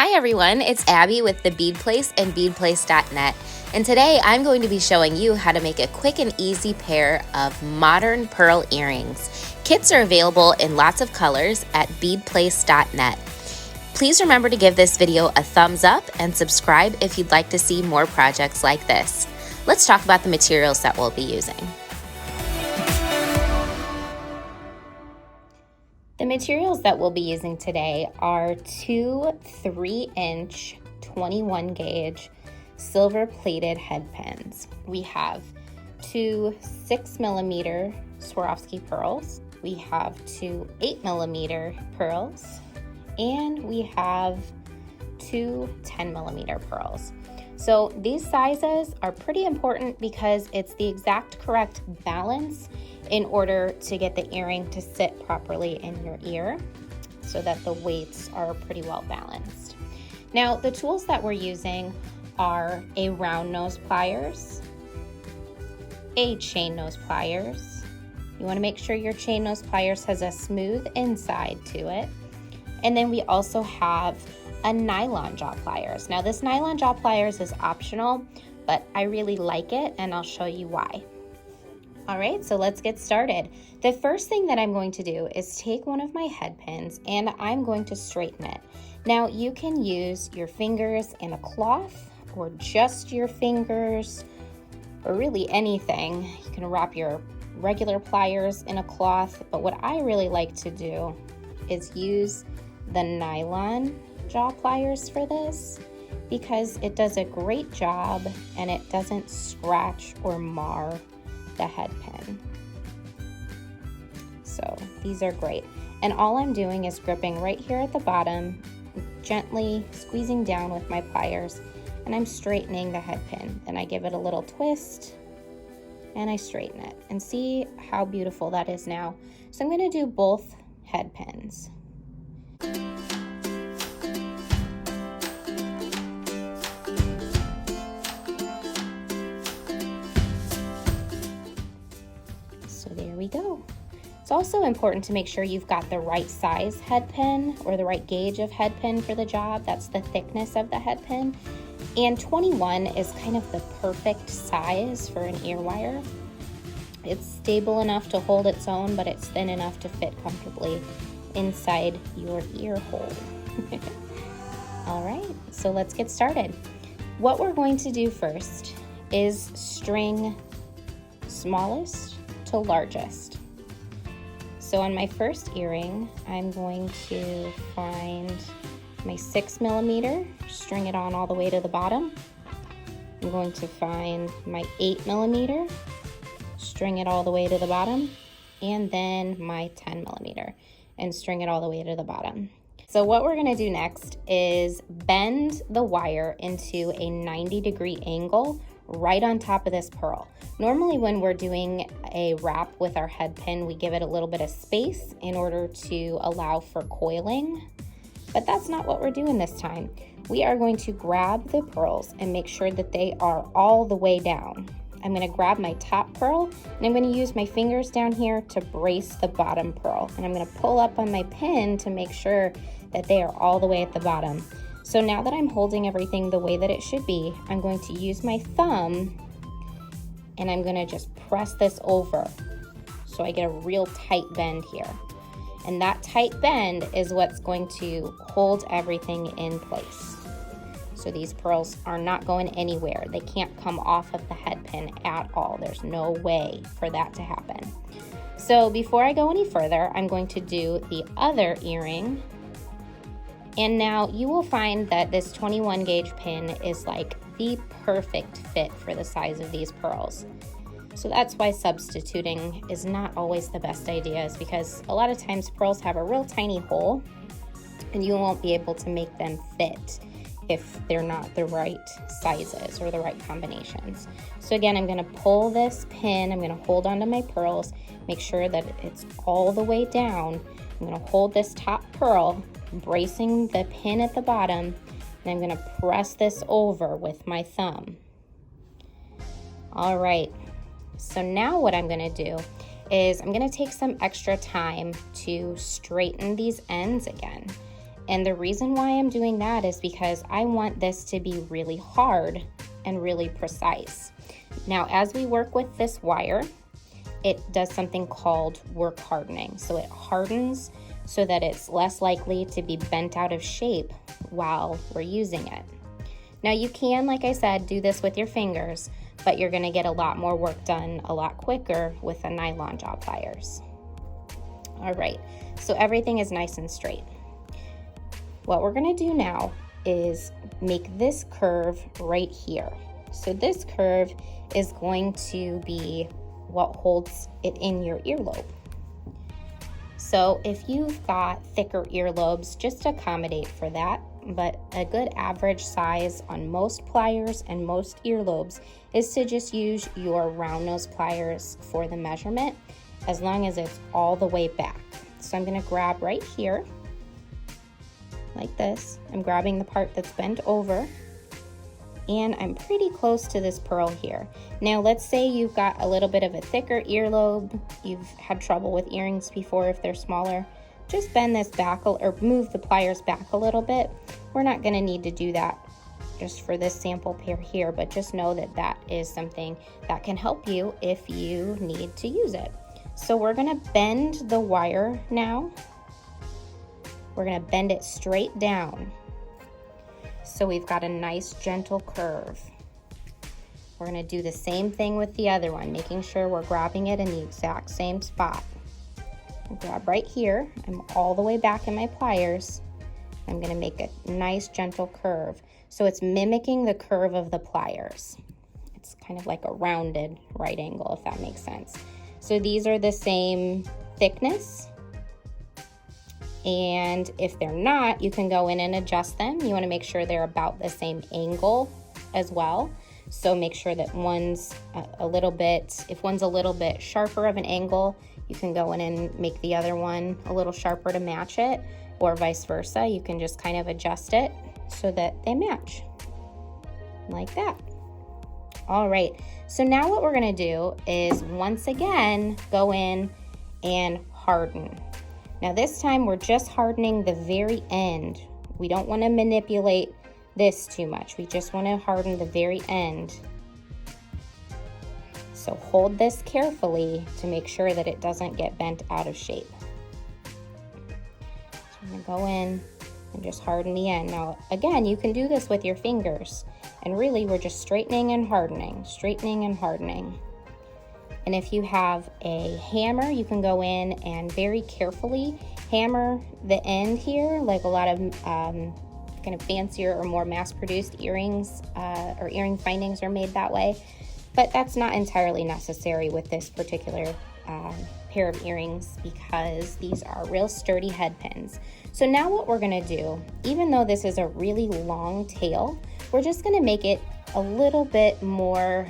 Hi everyone, it's Abby with the Bead Place and beadplace.net, and today I'm going to be showing you how to make a quick and easy pair of modern pearl earrings. Kits are available in lots of colors at beadplace.net. Please remember to give this video a thumbs up and subscribe if you'd like to see more projects like this. Let's talk about the materials that we'll be using. The materials that we'll be using today are two 3-inch 21 gauge silver plated head pins. We have two 6mm Swarovski pearls. We have two 8mm pearls, and we have two 10mm pearls. So these sizes are pretty important because it's the exact correct balance in order to get the earring to sit properly in your ear so that the weights are pretty well balanced. Now, the tools that we're using are a round nose pliers, a chain nose pliers. You want to make sure your chain nose pliers has a smooth inside to it. And then we also have a nylon jaw pliers. Now, this nylon jaw pliers is optional, but I really like it and I'll show you why. All right, so let's get started. The first thing that I'm going to do is take one of my head pins and I'm going to straighten it. Now, you can use your fingers and a cloth or just your fingers or really anything. You can wrap your regular pliers in a cloth, but what I really like to do is use the nylon jaw pliers for this because it does a great job and it doesn't scratch or mar the head pin. So these are great. And all I'm doing is gripping right here at the bottom, gently squeezing down with my pliers, and I'm straightening the head pin. Then I give it a little twist and I straighten it. And see how beautiful that is now. So I'm going to do both head pins. So there we go. It's also important to make sure you've got the right size head pin or the right gauge of head pin for the job. That's the thickness of the head pin. And 21 is kind of the perfect size for an ear wire. It's stable enough to hold its own, but it's thin enough to fit comfortably inside your ear hole. All right, so let's get started. What we're going to do first is string smallest to largest. So on my first earring, I'm going to find my 6mm, string it on all the way to the bottom. I'm going to find my 8mm, string it all the way to the bottom, and then my 10mm and string it all the way to the bottom. So what we're going to do next is bend the wire into a 90-degree angle right on top of this pearl. Normally when we're doing a wrap with our head pin, we give it a little bit of space in order to allow for coiling, but that's not what we're doing this time. We are going to grab the pearls and make sure that they are all the way down. I'm going to grab my top pearl and I'm going to use my fingers down here to brace the bottom pearl, and I'm going to pull up on my pin to make sure that they are all the way at the bottom. So now that I'm holding everything the way that it should be, I'm going to use my thumb and I'm going to just press this over so I get a real tight bend here. And that tight bend is what's going to hold everything in place. So these pearls are not going anywhere. They can't come off of the head pin at all. There's no way for that to happen. So before I go any further, I'm going to do the other earring. And now you will find that this 21 gauge pin is like the perfect fit for the size of these pearls. So that's why substituting is not always the best idea, is because a lot of times pearls have a real tiny hole and you won't be able to make them fit if they're not the right sizes or the right combinations. So again, I'm going to pull this pin, I'm going to hold onto my pearls, make sure that it's all the way down. I'm going to hold this top pearl, bracing the pin at the bottom, and I'm going to press this over with my thumb. All right, so now what I'm going to do is I'm going to take some extra time to straighten these ends again. And the reason why I'm doing that is because I want this to be really hard and really precise. Now, as we work with this wire, it does something called work hardening. So it hardens so that it's less likely to be bent out of shape while we're using it. Now you can, like I said, do this with your fingers, but you're gonna get a lot more work done a lot quicker with the nylon jaw pliers. All right, so everything is nice and straight. What we're gonna do now is make this curve right here. So this curve is going to be what holds it in your earlobe. So if you've got thicker earlobes, just accommodate for that. But a good average size on most pliers and most earlobes is to just use your round nose pliers for the measurement, as long as it's all the way back. So I'm gonna grab right here, like this. I'm grabbing the part that's bent over, and I'm pretty close to this pearl here. Now let's say you've got a little bit of a thicker earlobe, you've had trouble with earrings before if they're smaller, just bend this back or move the pliers back a little bit. We're not gonna need to do that just for this sample pair here, but just know that that is something that can help you if you need to use it. So we're gonna bend the wire now. We're gonna bend it straight down. So we've got a nice gentle curve. We're gonna do the same thing with the other one, making sure we're grabbing it in the exact same spot. I'll grab right here. I'm all the way back in my pliers. I'm gonna make a nice gentle curve. So it's mimicking the curve of the pliers. It's kind of like a rounded right angle, if that makes sense. So these are the same thickness. And if they're not, you can go in and adjust them. You wanna make sure they're about the same angle as well. So make sure that one's if one's a little bit sharper of an angle, you can go in and make the other one a little sharper to match it, or vice versa. You can just kind of adjust it so that they match, like that. All right, so now what we're gonna do is once again, go in and harden. Now this time we're just hardening the very end. We don't wanna manipulate this too much. We just wanna harden the very end. So hold this carefully to make sure that it doesn't get bent out of shape. So I'm gonna go in and just harden the end. Now, again, you can do this with your fingers. And really, we're just straightening and hardening, straightening and hardening. And if you have a hammer, you can go in and very carefully hammer the end here, like a lot of kind of fancier or more mass-produced earrings or earring findings are made that way. But that's not entirely necessary with this particular pair of earrings because these are real sturdy head pins. So now what we're gonna do, even though this is a really long tail, we're just gonna make it a little bit more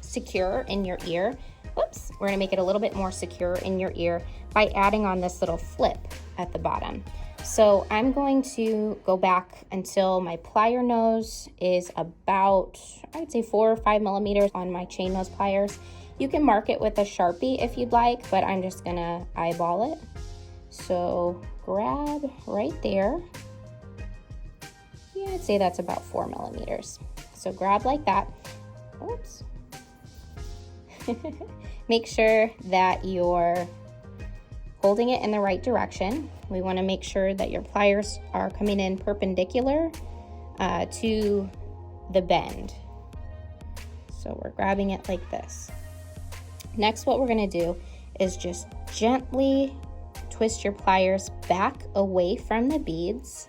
secure in your ear. Whoops, we're gonna make it a little bit more secure in your ear by adding on this little flip at the bottom. So I'm going to go back until my plier nose is about, I would say 4 or 5 millimeters on my chain nose pliers. You can mark it with a Sharpie if you'd like, but I'm just gonna eyeball it. So grab right there. Yeah, I'd say that's about 4 millimeters. So grab like that. Oops. Make sure that you're holding it in the right direction. We want to make sure that your pliers are coming in perpendicular to the bend. So we're grabbing it like this. Next, what we're going to do is just gently twist your pliers back away from the beads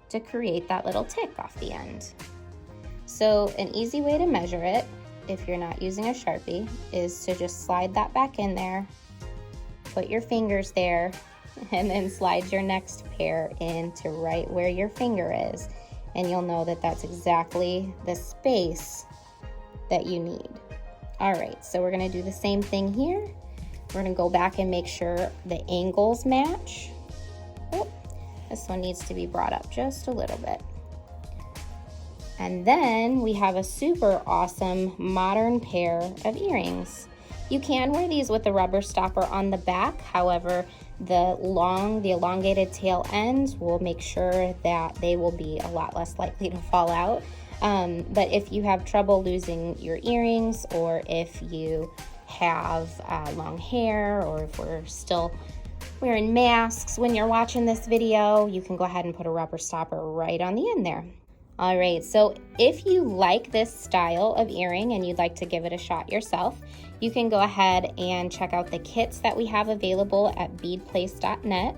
to create that little tick off the end. So an easy way to measure it, if you're not using a Sharpie, is to just slide that back in there, put your fingers there, and then slide your next pair into right where your finger is. And you'll know that that's exactly the space that you need. All right, so we're gonna do the same thing here. We're gonna go back and make sure the angles match. Oh, this one needs to be brought up just a little bit. And then we have a super awesome modern pair of earrings. You can wear these with a rubber stopper on the back. However, The elongated tail ends will make sure that they will be a lot less likely to fall out. But if you have trouble losing your earrings, or if you have long hair, or if we're still wearing masks when you're watching this video, you can go ahead and put a rubber stopper right on the end there. All right, so if you like this style of earring and you'd like to give it a shot yourself, you can go ahead and check out the kits that we have available at beadplace.net.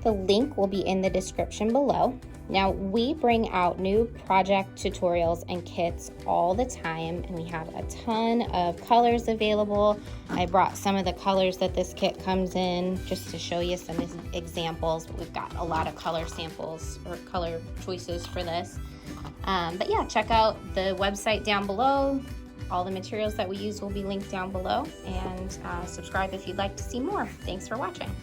The link will be in the description below. Now, we bring out new project tutorials and kits all the time, and we have a ton of colors available. I brought some of the colors that this kit comes in just to show you some examples. We've got a lot of color samples or color choices for this. But yeah, check out the website down below. All the materials that we use will be linked down below, and subscribe if you'd like to see more. Thanks for watching.